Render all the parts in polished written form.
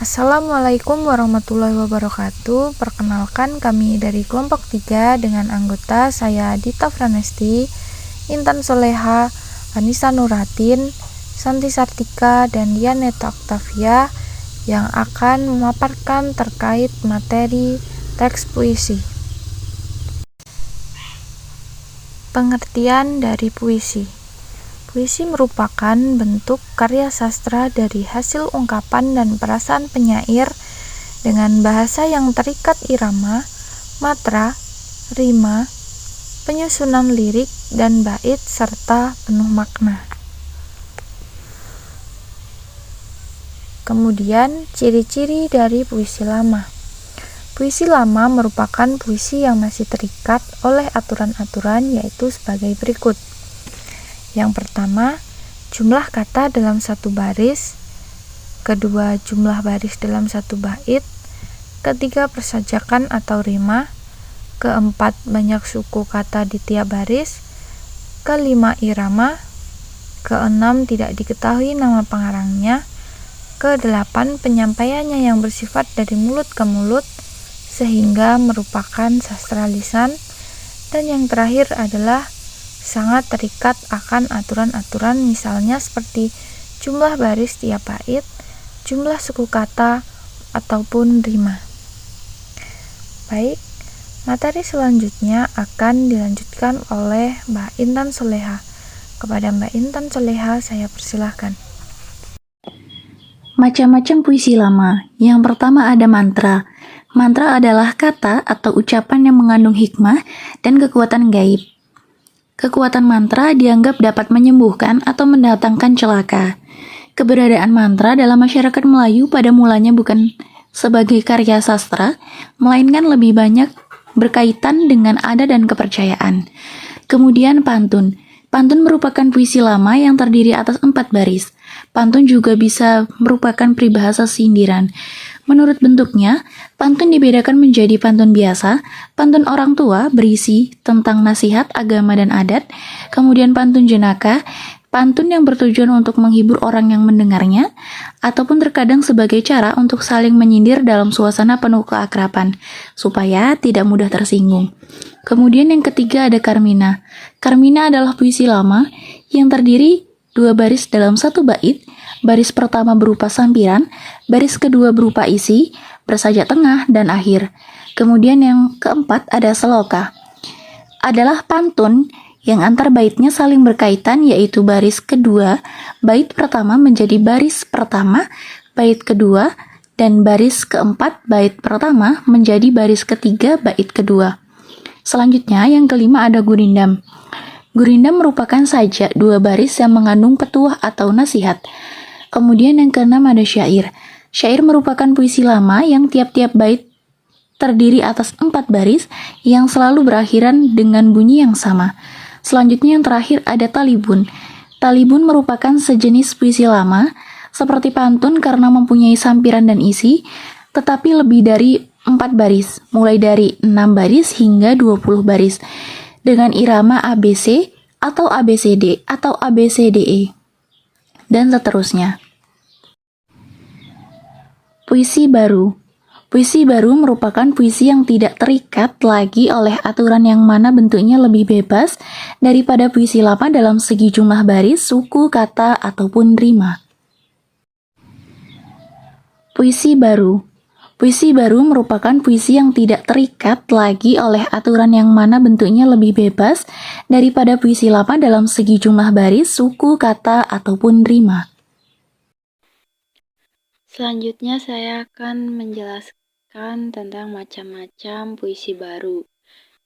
Assalamualaikum warahmatullahi wabarakatuh. Perkenalkan, kami dari kelompok 3 dengan anggota saya Dita Franesti, Intan Soleha, Anissa Nuratin, Santi Sartika, dan Dianeta Octavia yang akan memaparkan terkait materi teks puisi. Pengertian dari puisi. Puisi merupakan bentuk karya sastra dari hasil ungkapan dan perasaan penyair dengan bahasa yang terikat irama, matra, rima, penyusunan lirik, dan bait serta penuh makna. Kemudian, ciri-ciri dari puisi lama. Puisi lama merupakan puisi yang masih terikat oleh aturan-aturan, yaitu sebagai berikut. Yang pertama, jumlah kata dalam satu baris. Kedua, jumlah baris dalam satu bait. Ketiga, persajakan atau rima. Keempat, banyak suku kata di tiap baris. Kelima, irama. Keenam, tidak diketahui nama pengarangnya. Kedelapan, penyampaiannya yang bersifat dari mulut ke mulut sehingga merupakan sastra lisan. Dan yang terakhir adalah sangat terikat akan aturan-aturan, misalnya seperti jumlah baris tiap bait, jumlah suku kata, ataupun rima. Baik, materi selanjutnya akan dilanjutkan oleh Mbak Intan Soleha. Kepada Mbak Intan Soleha, saya persilahkan. Macam-macam puisi lama. Yang pertama ada mantra. Mantra adalah kata atau ucapan yang mengandung hikmah dan kekuatan gaib. Kekuatan mantra dianggap dapat menyembuhkan atau mendatangkan celaka. Keberadaan mantra dalam masyarakat Melayu pada mulanya bukan sebagai karya sastra, melainkan lebih banyak berkaitan dengan adat dan kepercayaan. Kemudian pantun. Pantun merupakan puisi lama yang terdiri atas 4 baris. Pantun juga bisa merupakan peribahasa sindiran. Menurut bentuknya, pantun dibedakan menjadi pantun biasa, pantun orang tua berisi tentang nasihat agama dan adat, kemudian pantun jenaka, pantun yang bertujuan untuk menghibur orang yang mendengarnya, ataupun terkadang sebagai cara untuk saling menyindir dalam suasana penuh keakraban, supaya tidak mudah tersinggung. Kemudian yang ketiga ada Karmina. Karmina adalah puisi lama yang terdiri 2 baris dalam satu bait. Baris pertama berupa sampiran, baris kedua berupa isi, bersajak tengah, dan akhir. Kemudian yang keempat ada seloka. Adalah pantun yang antar baitnya saling berkaitan, yaitu baris kedua, bait pertama menjadi baris pertama, bait kedua, dan baris keempat, bait pertama menjadi baris ketiga, bait kedua. Selanjutnya yang kelima ada gurindam. Gurindam merupakan sajak 2 baris yang mengandung petuah atau nasihat. Kemudian yang keenam ada syair. Syair merupakan puisi lama yang tiap-tiap bait terdiri atas 4 baris yang selalu berakhiran dengan bunyi yang sama. Selanjutnya yang terakhir ada talibun. Talibun merupakan sejenis puisi lama seperti pantun karena mempunyai sampiran dan isi, tetapi lebih dari 4 baris, mulai dari 6 baris hingga 20 baris, dengan irama ABC atau ABCD atau ABCDE, dan seterusnya. Puisi baru. Puisi baru merupakan puisi yang tidak terikat lagi oleh aturan yang mana bentuknya lebih bebas daripada puisi lama dalam segi jumlah baris, suku, kata, ataupun rima. Puisi baru. Puisi baru merupakan puisi yang tidak terikat lagi oleh aturan yang mana bentuknya lebih bebas daripada puisi lama dalam segi jumlah baris, suku, kata, ataupun rima. Selanjutnya saya akan menjelaskan tentang macam-macam puisi baru.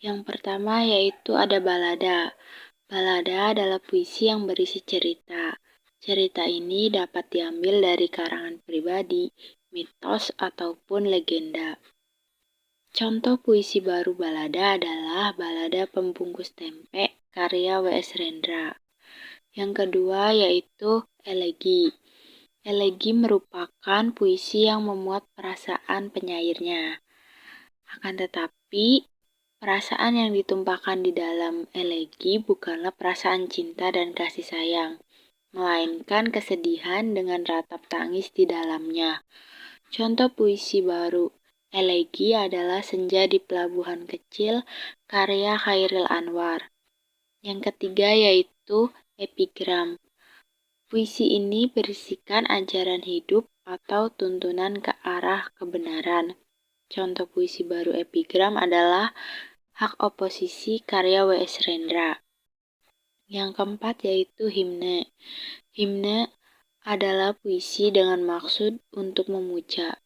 Yang pertama yaitu ada balada. Balada adalah puisi yang berisi cerita. Cerita ini dapat diambil dari karangan pribadi, mitos, ataupun legenda. Contoh puisi baru balada adalah Balada Pembungkus Tempe karya W.S. Rendra. Yang kedua yaitu elegi. Elegi merupakan puisi yang memuat perasaan penyairnya. Akan tetapi, perasaan yang ditumpahkan di dalam elegi bukanlah perasaan cinta dan kasih sayang, melainkan kesedihan dengan ratap tangis di dalamnya. Contoh puisi baru. Elegi adalah Senja di Pelabuhan Kecil, karya Chairil Anwar. Yang ketiga yaitu epigram. Puisi ini berisikan ajaran hidup atau tuntunan ke arah kebenaran. Contoh puisi baru epigram adalah Hak Oposisi karya W.S. Rendra. Yang keempat yaitu himne. Himne adalah puisi dengan maksud untuk memuja.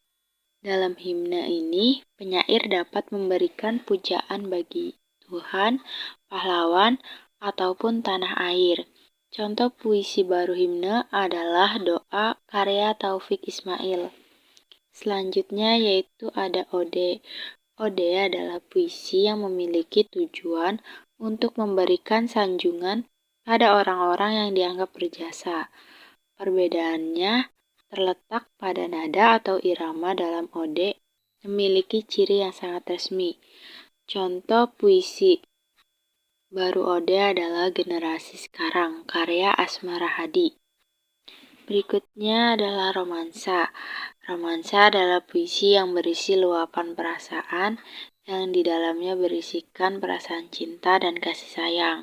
Dalam himne ini, penyair dapat memberikan pujaan bagi Tuhan, pahlawan, ataupun tanah air. Contoh puisi baru himne adalah Doa karya Taufik Ismail. Selanjutnya yaitu ada ode. Ode adalah puisi yang memiliki tujuan untuk memberikan sanjungan pada orang-orang yang dianggap berjasa. Perbedaannya terletak pada nada atau irama dalam ode memiliki ciri yang sangat resmi. Contoh puisi baru ode adalah Generasi Sekarang, karya Asmara Hadi. Berikutnya adalah romansa. Romansa adalah puisi yang berisi luapan perasaan yang di dalamnya berisikan perasaan cinta dan kasih sayang.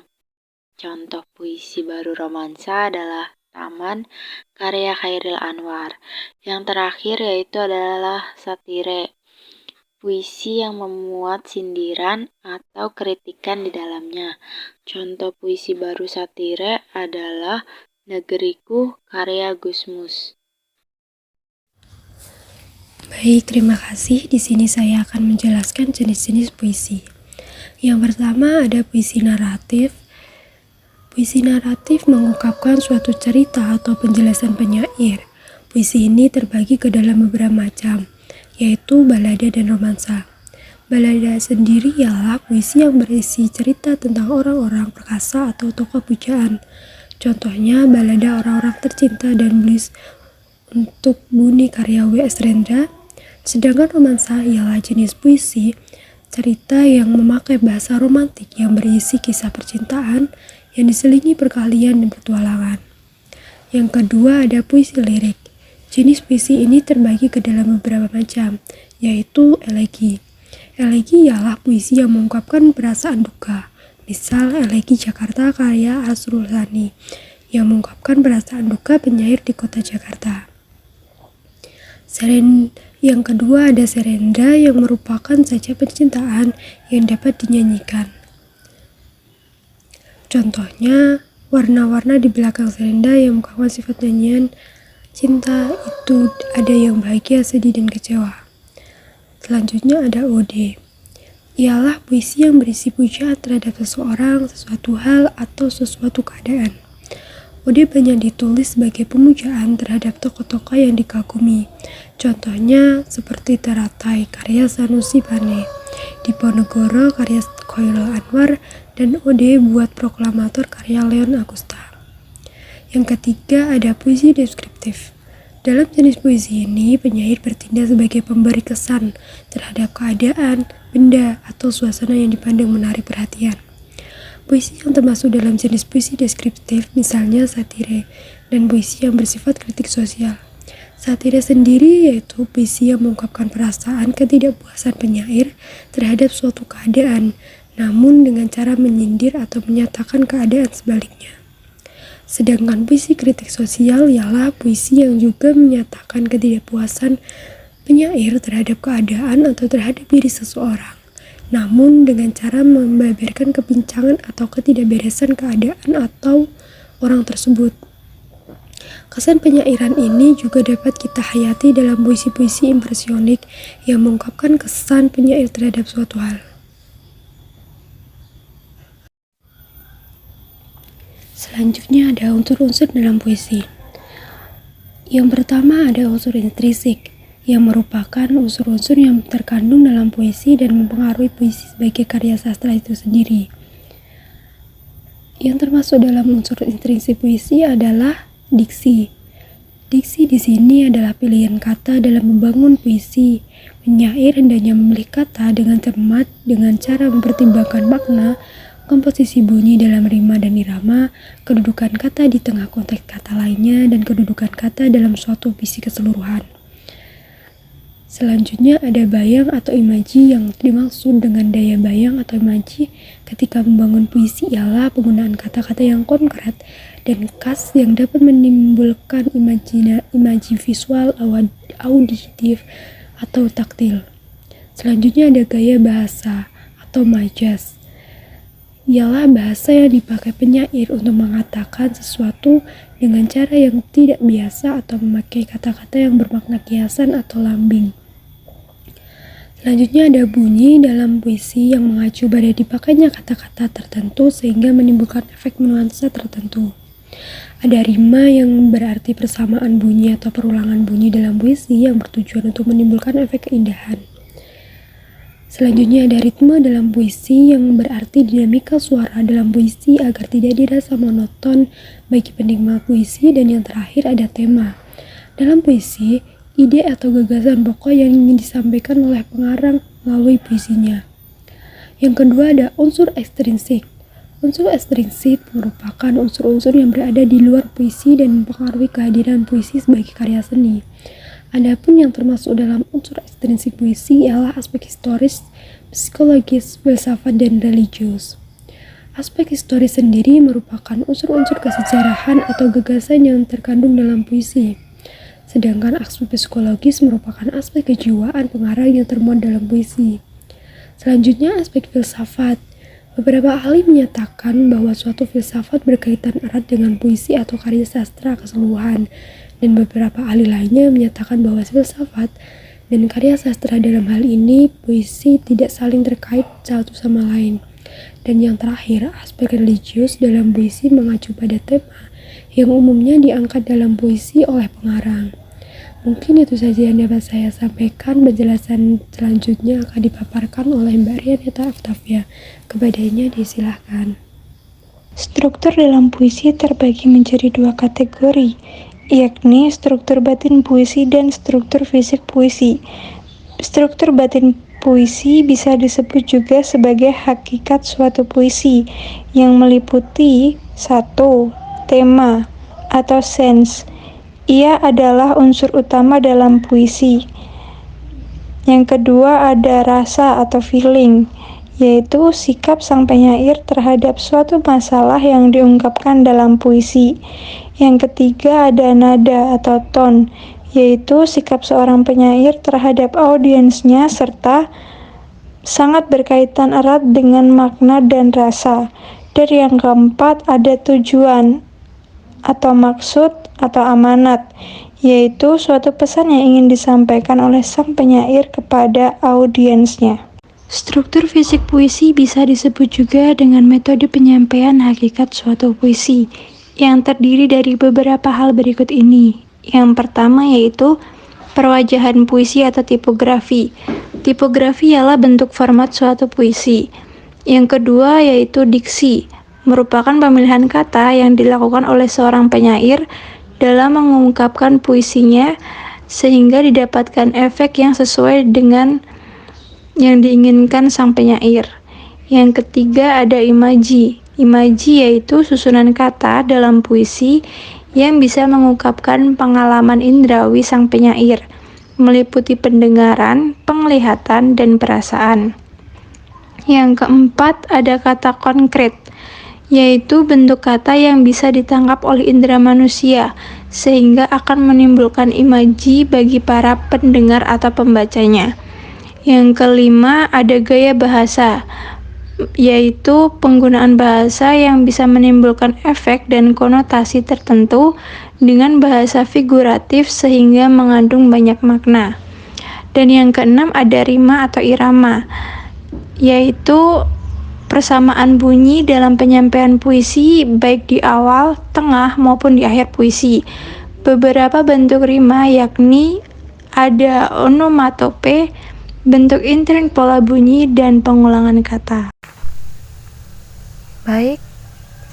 Contoh puisi baru romansa adalah Taman, karya Chairil Anwar. Yang terakhir yaitu adalah satire. Puisi yang memuat sindiran atau kritikan di dalamnya. Contoh puisi baru satire adalah Negeriku, karya Gusmus. Baik, terima kasih. Di sini saya akan menjelaskan jenis-jenis puisi. Yang pertama ada puisi naratif. Puisi naratif mengungkapkan suatu cerita atau penjelasan penyair. Puisi ini terbagi ke dalam beberapa macam, yaitu balada dan romansa. Balada sendiri ialah puisi yang berisi cerita tentang orang-orang perkasa atau tokoh pujaan. Contohnya balada Orang-orang Tercinta dan Blues untuk Buni karya W.S. Rendra. Sedangkan romansa ialah jenis puisi cerita yang memakai bahasa romantik yang berisi kisah percintaan yang diselingi perkalian dan petualangan. Yang kedua ada puisi lirik. Jenis puisi ini terbagi ke dalam beberapa macam, yaitu elegi. Elegi ialah puisi yang mengungkapkan perasaan duka. Misal elegi Jakarta karya Asrul Sani yang mengungkapkan perasaan duka penyair di kota Jakarta. Yang kedua ada serenda yang merupakan saja percintaan yang dapat dinyanyikan. Contohnya warna-warna di belakang serenda yang mengungkapkan sifat nyanyian cinta itu ada yang bahagia, sedih, dan kecewa. Selanjutnya ada ode. Ialah puisi yang berisi pujian terhadap seseorang, sesuatu hal, atau sesuatu keadaan. Ode banyak ditulis sebagai pemujaan terhadap tokoh-tokoh yang dikagumi. Contohnya seperti Teratai karya Sanusi Pane, Diponegoro karya Chairil Anwar, dan Ode Buat Proklamator karya Leon Agusta. Yang ketiga ada puisi deskriptif. Dalam jenis puisi ini, penyair bertindak sebagai pemberi kesan terhadap keadaan, benda, atau suasana yang dipandang menarik perhatian. Puisi yang termasuk dalam jenis puisi deskriptif misalnya satire dan puisi yang bersifat kritik sosial. Satire sendiri yaitu puisi yang mengungkapkan perasaan ketidakpuasan penyair terhadap suatu keadaan, namun dengan cara menyindir atau menyatakan keadaan sebaliknya. Sedangkan puisi kritik sosial ialah puisi yang juga menyatakan ketidakpuasan penyair terhadap keadaan atau terhadap diri seseorang, namun dengan cara membeberkan kebincangan atau ketidakberesan keadaan atau orang tersebut. Kesan penyairan ini juga dapat kita hayati dalam puisi-puisi impresionik yang mengungkapkan kesan penyair terhadap suatu hal. Selanjutnya ada unsur-unsur dalam puisi. Yang pertama ada unsur intrinsik, yang merupakan unsur-unsur yang terkandung dalam puisi dan mempengaruhi puisi sebagai karya sastra itu sendiri. Yang termasuk dalam unsur intrinsik puisi adalah diksi. Diksi di sini adalah pilihan kata dalam membangun puisi. Penyair hendaknya memilih kata dengan cermat dengan cara mempertimbangkan makna, komposisi bunyi dalam rima dan irama, kedudukan kata di tengah konteks kata lainnya, dan kedudukan kata dalam suatu puisi keseluruhan. Selanjutnya ada bayang atau imaji. Yang dimaksud dengan daya bayang atau imaji ketika membangun puisi ialah penggunaan kata-kata yang konkret dan khas yang dapat menimbulkan imaji visual, auditif, atau taktil. Selanjutnya ada gaya bahasa atau majas. Ialah bahasa yang dipakai penyair untuk mengatakan sesuatu dengan cara yang tidak biasa atau memakai kata-kata yang bermakna kiasan atau lambing. Selanjutnya ada bunyi dalam puisi yang mengacu pada dipakainya kata-kata tertentu sehingga menimbulkan efek nuansa tertentu. Ada rima yang berarti persamaan bunyi atau perulangan bunyi dalam puisi yang bertujuan untuk menimbulkan efek keindahan. Selanjutnya ada ritme dalam puisi yang berarti dinamika suara dalam puisi agar tidak dirasa monoton bagi penikmat puisi. Dan yang terakhir ada tema. Dalam puisi, ide atau gagasan pokok yang ingin disampaikan oleh pengarang melalui puisinya. Yang kedua ada unsur ekstrinsik. Unsur ekstrinsik merupakan unsur-unsur yang berada di luar puisi dan mempengaruhi kehadiran puisi sebagai karya seni. Adapun yang termasuk dalam unsur ekstrinsik puisi ialah aspek historis, psikologis, filsafat, dan religius. Aspek historis sendiri merupakan unsur-unsur kesejarahan atau gagasan yang terkandung dalam puisi. Sedangkan aspek psikologis merupakan aspek kejiwaan pengarang yang termuat dalam puisi. Selanjutnya aspek filsafat. Beberapa ahli menyatakan bahwa suatu filsafat berkaitan erat dengan puisi atau karya sastra keseluruhan, dan beberapa ahli lainnya menyatakan bahwa filsafat dan karya sastra dalam hal ini puisi tidak saling terkait satu sama lain. Dan yang terakhir, aspek religius dalam puisi mengacu pada tema yang umumnya diangkat dalam puisi oleh pengarang. Mungkin itu saja yang dapat saya sampaikan. Penjelasan selanjutnya akan dipaparkan oleh Mbak Rianita Octavia. Kepadanya disilahkan. Struktur dalam puisi terbagi menjadi dua kategori, yakni struktur batin puisi dan struktur fisik puisi. Struktur batin puisi bisa disebut juga sebagai hakikat suatu puisi, yang meliputi 1. Tema atau sense. Ia adalah unsur utama dalam puisi. Yang kedua ada rasa atau feeling, yaitu sikap sang penyair terhadap suatu masalah yang diungkapkan dalam puisi. Yang ketiga ada nada atau tone, yaitu sikap seorang penyair terhadap audiensnya serta sangat berkaitan erat dengan makna dan rasa. Dan yang keempat ada tujuan atau maksud atau amanat, yaitu suatu pesan yang ingin disampaikan oleh sang penyair kepada audiensnya. Struktur fisik puisi bisa disebut juga dengan metode penyampaian hakikat suatu puisi, yang terdiri dari beberapa hal berikut ini. Yang pertama yaitu perwajahan puisi atau tipografi. Tipografi ialah bentuk format suatu puisi. Yang kedua yaitu diksi, merupakan pemilihan kata yang dilakukan oleh seorang penyair dalam mengungkapkan puisinya sehingga didapatkan efek yang sesuai dengan yang diinginkan sang penyair. Yang ketiga ada imaji. Imaji yaitu susunan kata dalam puisi yang bisa mengungkapkan pengalaman indrawi sang penyair, meliputi pendengaran, penglihatan, dan perasaan. Yang keempat ada kata konkret, yaitu bentuk kata yang bisa ditangkap oleh indera manusia, sehingga akan menimbulkan imaji bagi para pendengar atau pembacanya. Yang kelima ada gaya bahasa, yaitu penggunaan bahasa yang bisa menimbulkan efek dan konotasi tertentu dengan bahasa figuratif sehingga mengandung banyak makna. Dan yang keenam ada rima atau irama, yaitu persamaan bunyi dalam penyampaian puisi baik di awal, tengah, maupun di akhir puisi. Beberapa bentuk rima yakni ada onomatope, bentuk intern pola bunyi, dan pengulangan kata. Baik,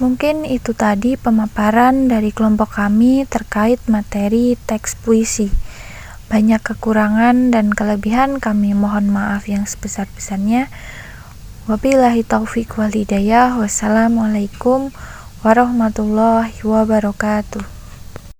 mungkin itu tadi pemaparan dari kelompok kami terkait materi teks puisi. Banyak kekurangan dan kelebihan, kami mohon maaf yang sebesar-besarnya. Wabillahi taufiq wal hidayah. Wassalamualaikum warahmatullahi wabarakatuh.